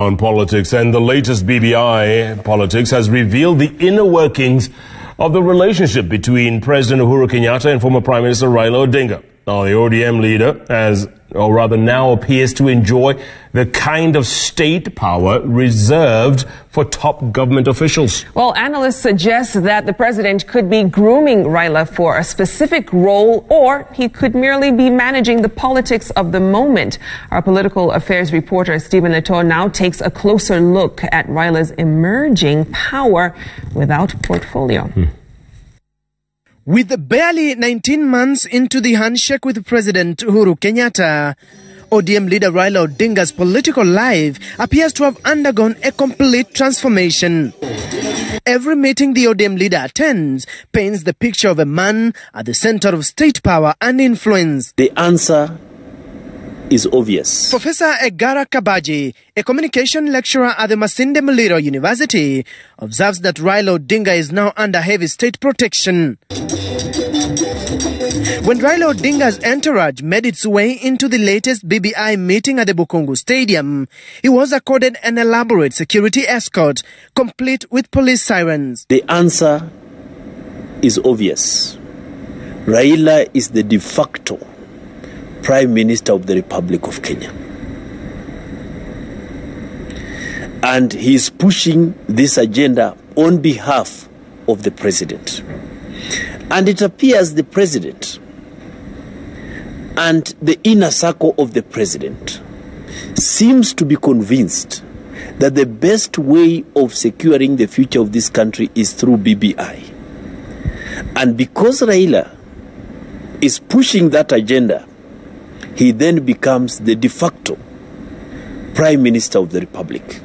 On politics, and the latest BBI politics has revealed the inner workings of the relationship between President Uhuru Kenyatta and former Prime Minister Raila Odinga. Now, the ODM leader now appears to enjoy the kind of state power reserved for top government officials. Well, analysts suggest that the president could be grooming Raila for a specific role, or he could merely be managing the politics of the moment. Our political affairs reporter Stephen Leto now takes a closer look at Raila's emerging power without portfolio. With barely 19 months into the handshake with President Uhuru Kenyatta, ODM leader Raila Odinga's political life appears to have undergone a complete transformation. Every meeting the ODM leader attends paints the picture of a man at the center of state power and influence. The answer is obvious. Professor Egara Kabaji, a communication lecturer at the Masinde Muliro University, observes that Raila Odinga is now under heavy state protection. When Raila Odinga's entourage made its way into the latest BBI meeting at the Bukungu Stadium, he was accorded an elaborate security escort, complete with police sirens. The answer is obvious. Raila is the de facto Prime Minister of the Republic of Kenya. And he is pushing this agenda on behalf of the President. And it appears the President and the inner circle of the President seems to be convinced that the best way of securing the future of this country is through BBI. And because Raila is pushing that agenda, he then becomes the de facto Prime Minister of the Republic.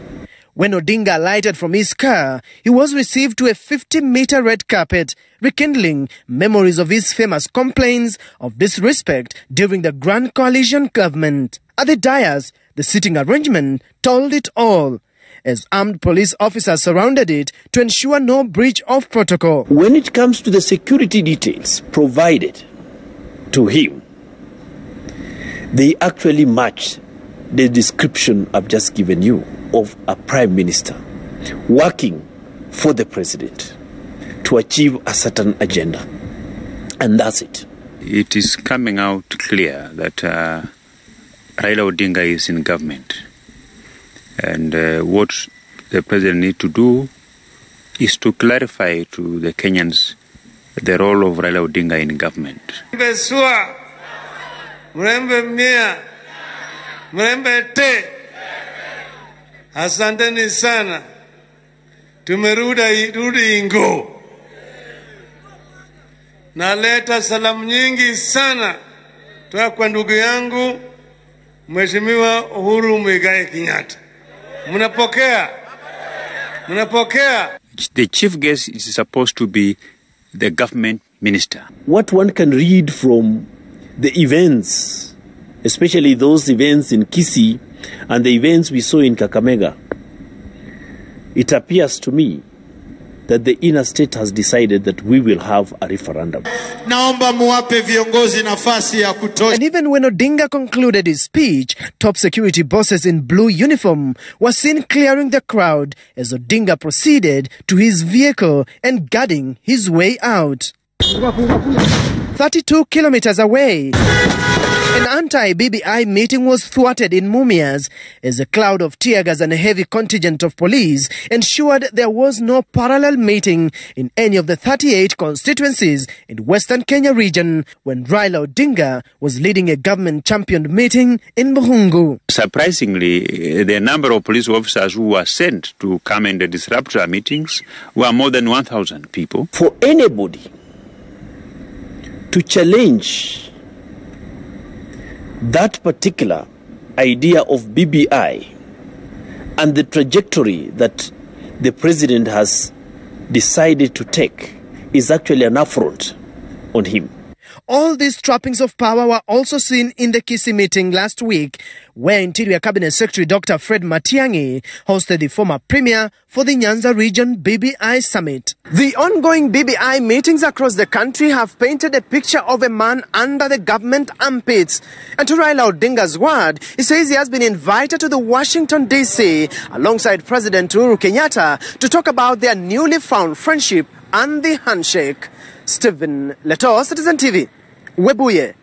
When Odinga alighted from his car, he was received to a 50-meter red carpet, rekindling memories of his famous complaints of disrespect during the Grand Coalition government. At the dais, the sitting arrangement told it all, as armed police officers surrounded it to ensure no breach of protocol. When it comes to the security details provided to him, they actually match the description I've just given you of a prime minister working for the president to achieve a certain agenda. And that's it. It is coming out clear that Raila Odinga is in government. And what the president needs to do is to clarify to the Kenyans the role of Raila Odinga in government. Mrembe mia, mrembe te, asanteni sana, tumerudi ingo. Naleta salamu nyingi sana toka kwa ndugu yangu Mheshimiwa Uhuru Kenyatta. Mnapokea? Mnapokea? The chief guest is supposed to be the government minister. What one can read from the events, especially those events in Kisii and the events we saw in Kakamega, it appears to me that the inner state has decided that we will have a referendum. And even when Odinga concluded his speech, top security bosses in blue uniform were seen clearing the crowd as Odinga proceeded to his vehicle and guarding his way out. 32 kilometers away, an anti-BBI meeting was thwarted in Mumias as a cloud of tear gas and a heavy contingent of police ensured there was no parallel meeting in any of the 38 constituencies in Western Kenya region when Raila Odinga was leading a government-championed meeting in Bukungu. Surprisingly, the number of police officers who were sent to come and disrupt our meetings were more than 1,000 people. For anybody to challenge that particular idea of BBI and the trajectory that the president has decided to take is actually an affront on him. All these trappings of power were also seen in the Kisii meeting last week, where Interior Cabinet Secretary Dr. Fred Matiang'i hosted the former Premier for the Nyanza Region BBI Summit. The ongoing BBI meetings across the country have painted a picture of a man under the government armpits. And to Raila Odinga's word, he says he has been invited to the Washington, D.C. alongside President Uhuru Kenyatta to talk about their newly found friendship and the handshake. Stephen Leto, Citizen TV, Webuye.